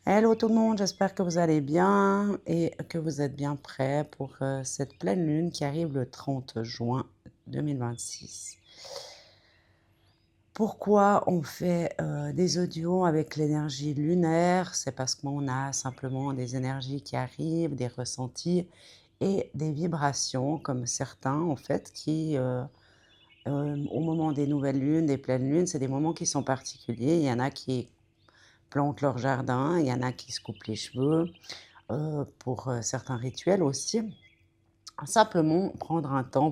Hello tout le monde, j'espère que vous allez bien et que vous êtes bien prêts pour cette pleine lune qui arrive le 30 juin 2026. Pourquoi on fait des audios avec l'énergie lunaire? C'est parce qu'on a simplement des énergies qui arrivent, des ressentis et des vibrations, comme certains en fait, qui au moment des nouvelles lunes, des pleines lunes, c'est des moments qui sont particuliers. Il y en a qui plantent leur jardin, il y en a qui se coupent les cheveux, pour, certains rituels aussi. Simplement prendre un temps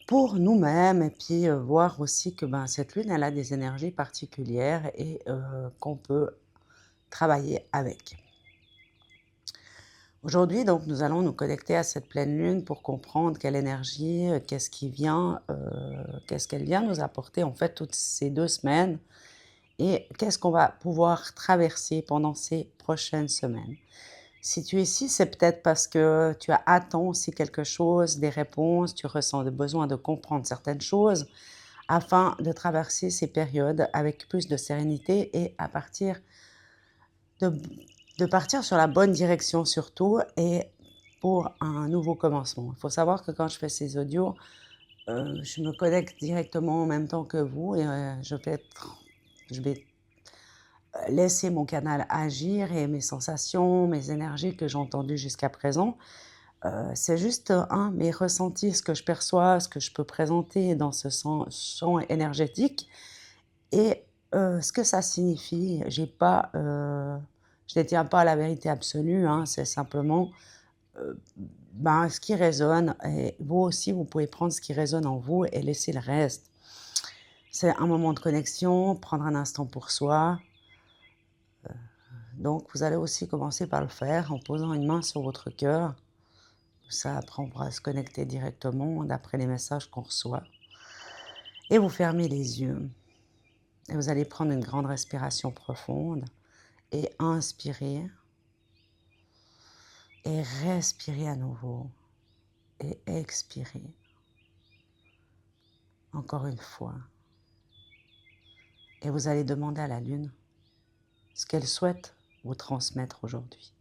pour nous-mêmes et puis, voir aussi que, ben, cette lune, elle a des énergies particulières et qu'on peut travailler avec. Aujourd'hui, donc, nous allons nous connecter à cette pleine lune pour comprendre quelle énergie, qu'est-ce qu'elle vient nous apporter, en fait, toutes ces 2 semaines et qu'est-ce qu'on va pouvoir traverser pendant ces prochaines semaines. Si tu es ici, c'est peut-être parce que tu attends aussi quelque chose, des réponses, tu ressens le besoin de comprendre certaines choses afin de traverser ces périodes avec plus de sérénité et à partir de de partir sur la bonne direction surtout et pour un nouveau commencement. Il faut savoir que quand je fais ces audios, je me connecte directement en même temps que vous et je vais laisser mon canal agir et mes sensations, mes énergies que j'ai entendues jusqu'à présent. C'est juste, mes ressentis, ce que je perçois, ce que je peux présenter dans ce champ énergétique et ce que ça signifie. Je détiens pas la vérité absolue, hein, c'est simplement, ben, ce qui résonne et vous aussi, vous pouvez prendre ce qui résonne en vous et laisser le reste. C'est un moment de connexion, prendre un instant pour soi. Donc vous allez aussi commencer par le faire en posant une main sur votre cœur. Ça, après, on pourra se connecter directement d'après les messages qu'on reçoit. Et vous fermez les yeux. Et vous allez prendre une grande respiration profonde et inspirer et respirer à nouveau et expirer encore une fois. Et vous allez demander à la Lune ce qu'elle souhaite vous transmettre aujourd'hui.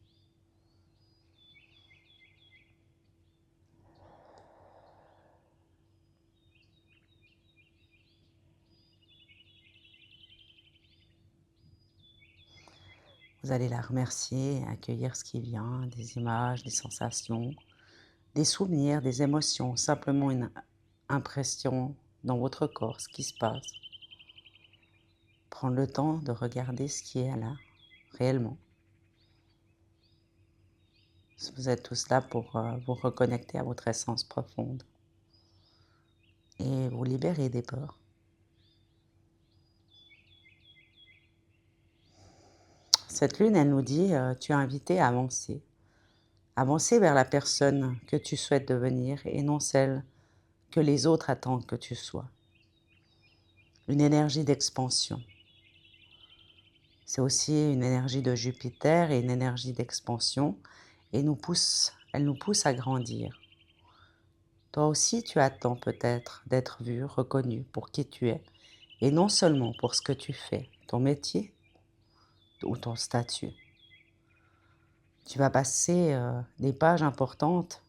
Vous allez la remercier, accueillir ce qui vient, des images, des sensations, des souvenirs, des émotions, simplement une impression dans votre corps, ce qui se passe. Prendre le temps de regarder ce qui est là, réellement. Vous êtes tous là pour vous reconnecter à votre essence profonde et vous libérer des peurs. Cette lune, elle nous dit, tu es invité à avancer. Avancer vers la personne que tu souhaites devenir et non celle que les autres attendent que tu sois. Une énergie d'expansion. C'est aussi une énergie de Jupiter et une énergie d'expansion et elle nous pousse à grandir. Toi aussi, tu attends peut-être d'être vu, reconnu pour qui tu es, et non seulement pour ce que tu fais, ton métier ou ton statut. Tu vas passer des pages importantes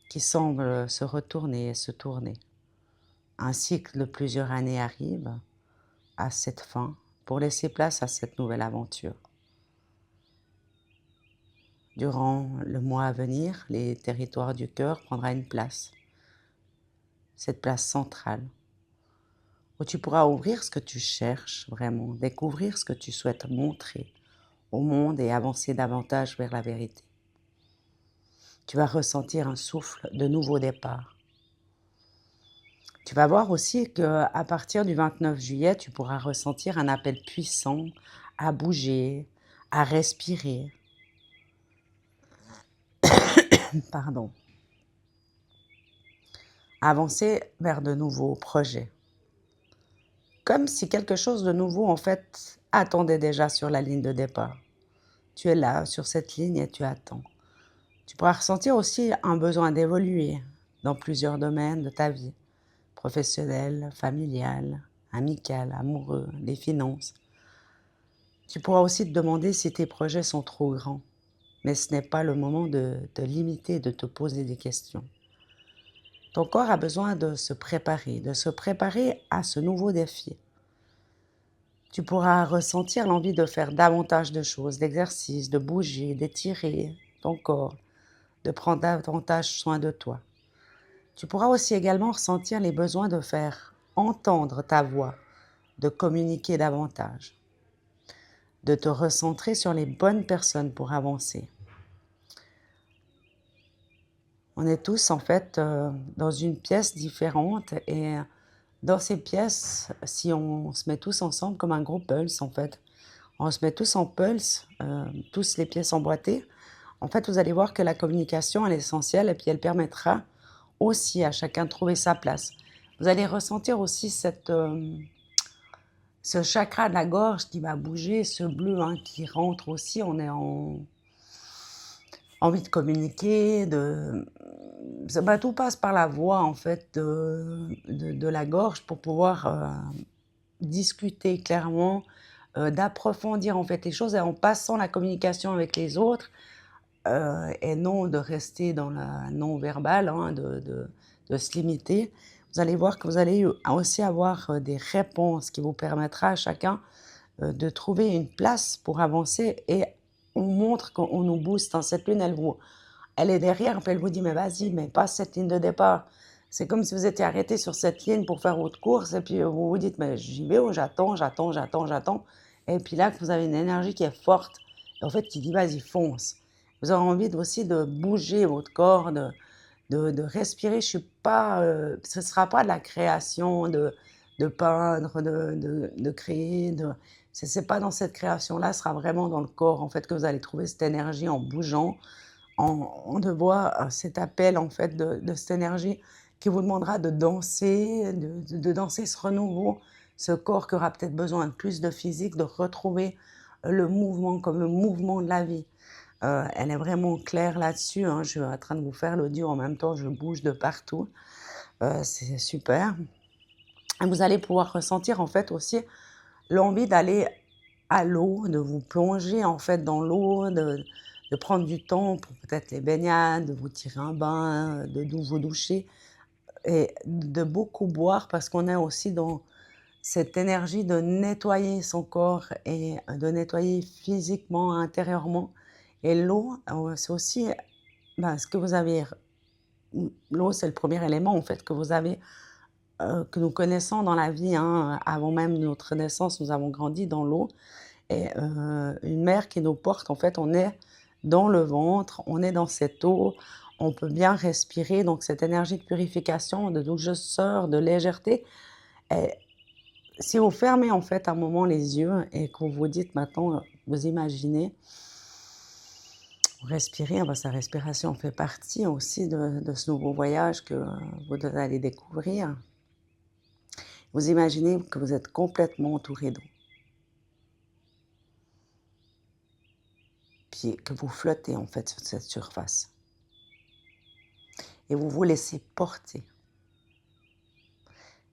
qui semblent se retourner et se tourner. Un cycle de plusieurs années arrive à cette fin pour laisser place à cette nouvelle aventure. Durant le mois à venir, les territoires du cœur prendra une place, cette place centrale, où tu pourras ouvrir ce que tu cherches vraiment, découvrir ce que tu souhaites montrer au monde et avancer davantage vers la vérité. Tu vas ressentir un souffle de nouveau départ. Tu vas voir aussi qu'à partir du 29 juillet, tu pourras ressentir un appel puissant à bouger, à respirer. Pardon. À avancer vers de nouveaux projets. Comme si quelque chose de nouveau, en fait, attendait déjà sur la ligne de départ. Tu es là, sur cette ligne, et tu attends. Tu pourras ressentir aussi un besoin d'évoluer dans plusieurs domaines de ta vie, professionnelle, familiale, amicale, amoureux, les finances. Tu pourras aussi te demander si tes projets sont trop grands, mais ce n'est pas le moment de te limiter, de te poser des questions. Ton corps a besoin de se préparer à ce nouveau défi. Tu pourras ressentir l'envie de faire davantage de choses, d'exercices, de bouger, d'étirer ton corps, de prendre davantage soin de toi. Tu pourras aussi également ressentir les besoins de faire entendre ta voix, de communiquer davantage, de te recentrer sur les bonnes personnes pour avancer. On est tous en fait dans une pièce différente et dans ces pièces, si on se met tous ensemble comme un gros pulse en fait, on se met tous en pulse, tous les pièces emboîtées. En fait, vous allez voir que la communication, elle est essentielle et puis elle permettra aussi à chacun de trouver sa place. Vous allez ressentir aussi ce chakra de la gorge qui va bouger, ce bleu hein, qui rentre aussi. On est en envie de communiquer, tout passe par la voix en fait de la gorge pour pouvoir discuter clairement, d'approfondir en fait les choses et en passant la communication avec les autres et non de rester dans la non-verbal, hein, de se limiter. Vous allez voir que vous allez aussi avoir des réponses qui vous permettra à chacun de trouver une place pour avancer et on montre qu'on nous booste. Hein. Cette lune, elle est derrière, puis elle vous dit, mais vas-y, mais passe cette ligne de départ. C'est comme si vous étiez arrêté sur cette ligne pour faire votre course et puis vous vous dites, mais j'y vais ou j'attends, j'attends, j'attends, j'attends. Et puis là, que vous avez une énergie qui est forte, et en fait, qui dit, vas-y, fonce. Vous aurez envie aussi de bouger votre corps, de respirer. Je suis pas, ce ne sera pas de la création, de peindre, de créer. Ce n'est pas dans cette création-là, ce sera vraiment dans le corps en fait, que vous allez trouver cette énergie en bougeant, en de voir cet appel en fait de cette énergie qui vous demandera de danser, de danser ce renouveau, ce corps qui aura peut-être besoin de plus de physique, de retrouver le mouvement comme le mouvement de la vie. Elle est vraiment claire là-dessus, hein. Je suis en train de vous faire l'audio en même temps, je bouge de partout, c'est super. Et vous allez pouvoir ressentir en fait aussi l'envie d'aller à l'eau, de vous plonger en fait dans l'eau, de prendre du temps pour peut-être les baignades, de vous tirer un bain, de vous doucher et de beaucoup boire parce qu'on est aussi dans cette énergie de nettoyer son corps et de nettoyer physiquement, intérieurement. Et l'eau, c'est aussi ce que vous avez. L'eau, c'est le premier élément en fait que vous avez, que nous connaissons dans la vie. Hein. Avant même notre naissance, nous avons grandi dans l'eau. Et une mère qui nous porte, en fait, on est dans le ventre, on est dans cette eau, on peut bien respirer. Donc cette énergie de purification, de douceur, de légèreté. Et si vous fermez en fait un moment les yeux et que vous vous dites maintenant, vous imaginez, vous respirez, sa respiration fait partie aussi de ce nouveau voyage que vous allez découvrir. Vous imaginez que vous êtes complètement entouré d'eau. Puis que vous flottez en fait sur cette surface. Et vous vous laissez porter.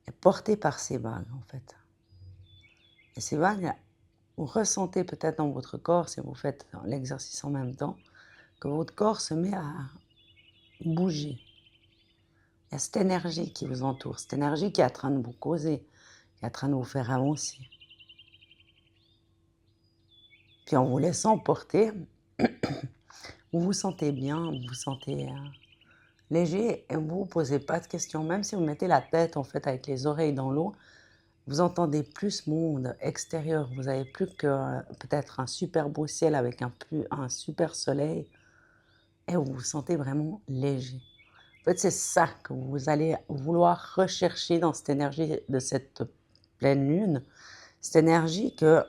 Et porter par ces vagues en fait. Et ces vagues, vous ressentez peut-être dans votre corps, si vous faites l'exercice en même temps, que votre corps se met à bouger. Il y a cette énergie qui vous entoure, cette énergie qui est en train de vous causer, qui est en train de vous faire avancer. Puis en vous laissant porter, vous vous sentez bien, vous vous sentez léger et vous ne vous posez pas de questions. Même si vous mettez la tête en fait avec les oreilles dans l'eau, vous entendez plus ce monde extérieur. Vous n'avez plus que peut-être un super beau ciel avec un super soleil et vous vous sentez vraiment léger. En fait, c'est ça que vous allez vouloir rechercher dans cette énergie de cette pleine lune. Cette énergie que,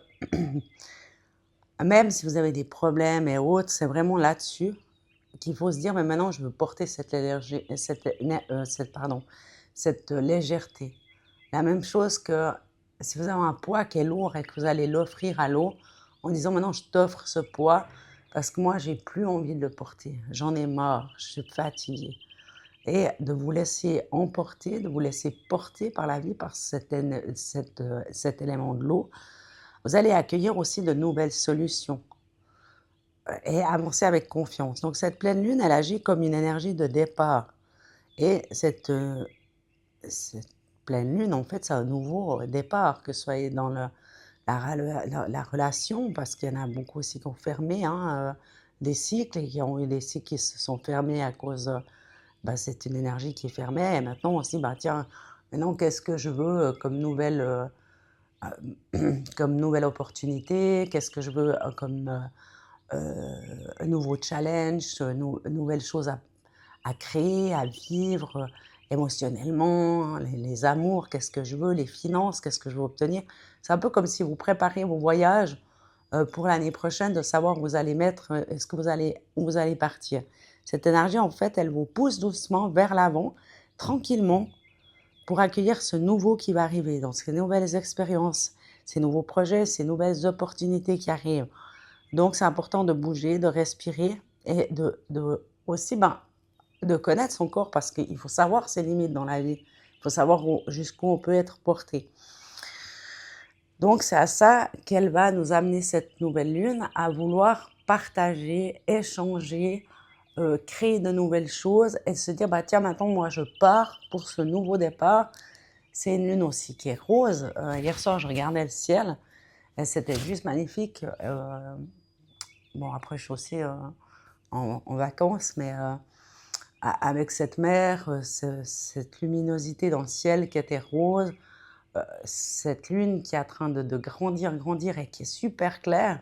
même si vous avez des problèmes et autres, c'est vraiment là-dessus qu'il faut se dire, mais maintenant je veux porter cette énergie, cette légèreté. La même chose que si vous avez un poids qui est lourd et que vous allez l'offrir à l'eau, en disant maintenant je t'offre ce poids parce que moi j'ai plus envie de le porter, j'en ai marre, je suis fatiguée. Et de vous laisser emporter, de vous laisser porter par la vie, par cet élément de l'eau, vous allez accueillir aussi de nouvelles solutions et avancer avec confiance. Donc cette pleine lune, elle agit comme une énergie de départ et cette pleine lune, en fait, c'est un nouveau départ, que ce soit dans la relation, parce qu'il y en a beaucoup aussi qui ont fermé, hein, des cycles et qui ont eu des cycles qui se sont fermés à cause, bah, c'est une énergie qui est fermée et maintenant on se dit: «Bah, tiens, maintenant qu'est-ce que je veux, comme nouvelle opportunité? Qu'est-ce que je veux, un nouveau challenge, nouvelles choses à créer, à vivre, émotionnellement, hein, les amours, qu'est-ce que je veux, les finances, qu'est-ce que je veux obtenir?» C'est un peu comme si vous préparez vos voyages, pour l'année prochaine, de savoir où vous allez mettre, est-ce que vous allez où vous allez partir. Cette énergie, en fait, elle vous pousse doucement vers l'avant, tranquillement, pour accueillir ce nouveau qui va arriver, donc ces nouvelles expériences, ces nouveaux projets, ces nouvelles opportunités qui arrivent. Donc c'est important de bouger, de respirer et de aussi, ben, de connaître son corps parce qu'il faut savoir ses limites dans la vie. Il faut savoir jusqu'où on peut être porté. Donc c'est à ça qu'elle va nous amener cette nouvelle lune, à vouloir partager, échanger, créer de nouvelles choses et se dire: «Bah, tiens, maintenant moi je pars pour ce nouveau départ». C'est une lune aussi qui est rose. Hier soir, je regardais le ciel et c'était juste magnifique. Bon, après, je suis aussi en vacances, mais avec cette mer, cette luminosité dans le ciel qui était rose, cette lune qui est en train de grandir, grandir et qui est super claire.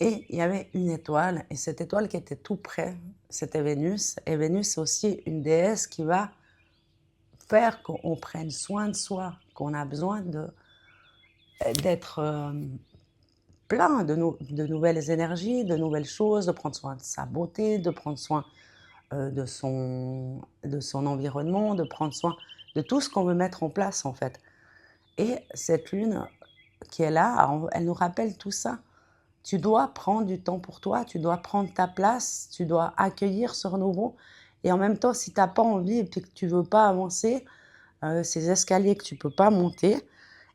Et il y avait une étoile, et cette étoile qui était tout près, c'était Vénus. Et Vénus, c'est aussi une déesse qui va faire qu'on prenne soin de soi, qu'on a besoin d'être plein de nouvelles énergies, de nouvelles choses, de prendre soin de sa beauté, de prendre soin de son environnement, de prendre soin de tout ce qu'on veut mettre en place, en fait. Et cette lune qui est là, elle nous rappelle tout ça. Tu dois prendre du temps pour toi, tu dois prendre ta place, tu dois accueillir ce renouveau. Et en même temps, si tu as pas envie et puis que tu veux pas avancer, ces escaliers que tu peux pas monter,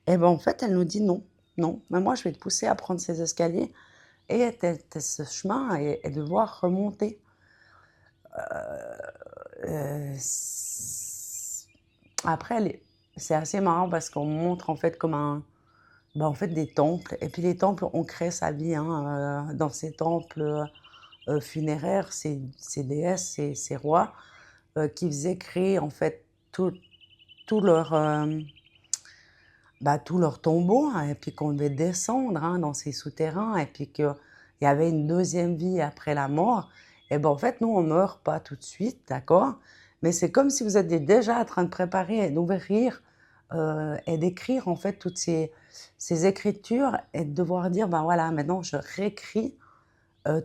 et ben, en fait, elle nous dit: «Non, non, mais moi je vais te pousser à prendre ces escaliers et tu ce chemin et devoir remonter». S Après c'est assez marrant parce qu'on montre en fait comme bah, en fait des temples, et puis les temples, on crée sa vie, hein, dans ces temples, funéraires, ces déesses, ces rois, qui faisaient créer en fait tout tout leur, bah, tous leurs tombeaux, hein, et puis qu'on devait descendre, hein, dans ces souterrains et puis qu'il y avait une deuxième vie après la mort. Et ben, en fait, nous, on meurt pas tout de suite, d'accord? Mais c'est comme si vous étiez déjà en train de préparer et d'ouvrir, et d'écrire, en fait, toutes ces écritures et de devoir dire: «Ben, voilà, maintenant je réécris,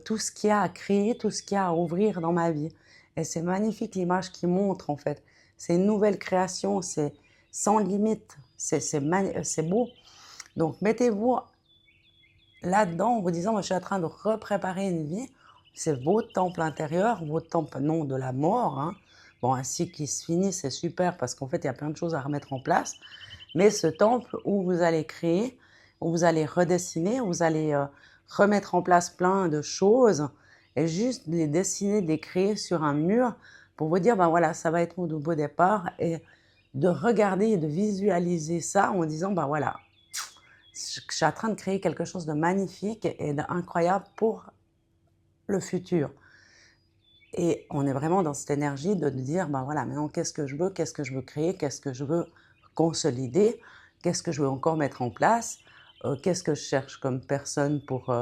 tout ce qu'il y a à créer, tout ce qu'il y a à ouvrir dans ma vie». Et c'est magnifique l'image qui montre, en fait. C'est une nouvelle création, c'est sans limite, c'est beau. Donc mettez-vous là-dedans en vous disant: «Moi, je suis en train de repréparer une vie». C'est votre temple intérieur, votre temple, non de la mort, hein. Bon, un cycle qui se finit, c'est super parce qu'en fait, il y a plein de choses à remettre en place. Mais ce temple où vous allez créer, où vous allez redessiner, où vous allez, remettre en place plein de choses et juste les dessiner, de les créer sur un mur pour vous dire: «Ben, voilà, ça va être mon nouveau départ», et de regarder et de visualiser ça en disant: «Ben, voilà, je suis en train de créer quelque chose de magnifique et d'incroyable pour le futur». Et on est vraiment dans cette énergie de dire: «Ben, voilà, maintenant qu'est-ce que je veux? Qu'est-ce que je veux créer? Qu'est-ce que je veux consolider? Qu'est-ce que je veux encore mettre en place? Qu'est-ce que je cherche comme personne pour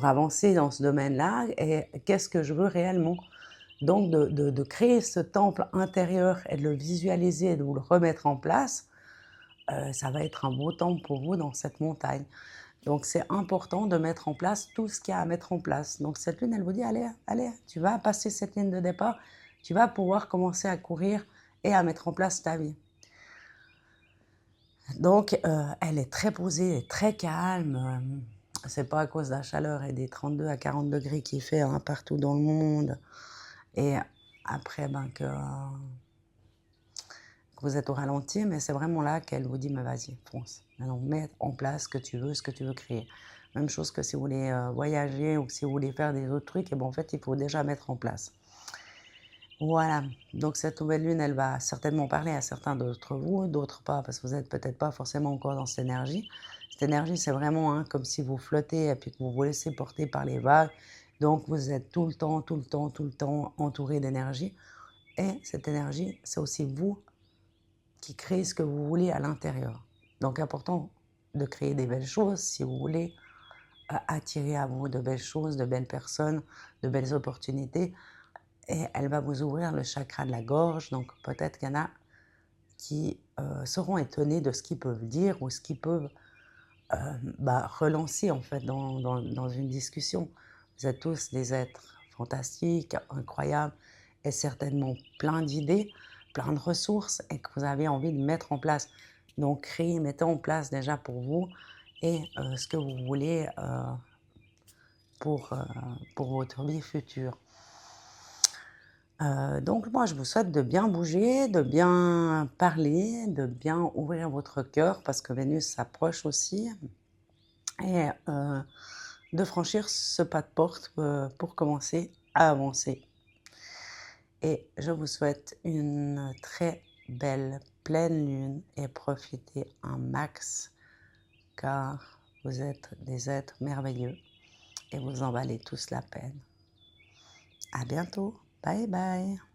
avancer dans ce domaine-là? Et qu'est-ce que je veux réellement?» Donc de créer ce temple intérieur et de le visualiser et de vous le remettre en place, ça va être un beau temple pour vous dans cette montagne. Donc c'est important de mettre en place tout ce qu'il y a à mettre en place. Donc cette lune, elle vous dit: «Allez, allez, tu vas passer cette ligne de départ, tu vas pouvoir commencer à courir et à mettre en place ta vie». Donc elle est très posée et très calme, c'est pas à cause de la chaleur et des 32 à 40 degrés qu'il fait, hein, partout dans le monde, et après, ben, que vous êtes au ralenti, mais c'est vraiment là qu'elle vous dit: «Mais vas-y, fonce. Maintenant, mets en place ce que tu veux créer». Même chose que si vous voulez, voyager ou que si vous voulez faire des autres trucs et ben, en fait, il faut déjà mettre en place. Voilà, donc cette nouvelle lune, elle va certainement parler à certains d'entre vous, d'autres pas, parce que vous êtes peut-être pas forcément encore dans cette énergie. Cette énergie, c'est vraiment, hein, comme si vous flottez et puis que vous vous laissez porter par les vagues. Donc vous êtes tout le temps, tout le temps, tout le temps entouré d'énergie. Et cette énergie, c'est aussi vous qui créez ce que vous voulez à l'intérieur. Donc important de créer des belles choses si vous voulez attirer à vous de belles choses, de belles personnes, de belles opportunités. Et elle va vous ouvrir le chakra de la gorge, donc peut-être qu'il y en a qui, seront étonnés de ce qu'ils peuvent dire ou ce qu'ils peuvent, relancer en fait dans une discussion. Vous êtes tous des êtres fantastiques, incroyables et certainement plein d'idées, plein de ressources et que vous avez envie de mettre en place. Donc créez, mettez en place déjà pour vous et ce que vous voulez, pour votre vie future. Donc moi, je vous souhaite de bien bouger, de bien parler, de bien ouvrir votre cœur parce que Vénus s'approche aussi et de franchir ce pas de porte, pour commencer à avancer. Et je vous souhaite une très belle pleine lune et profitez un max car vous êtes des êtres merveilleux et vous en valez tous la peine. À bientôt. Bye bye.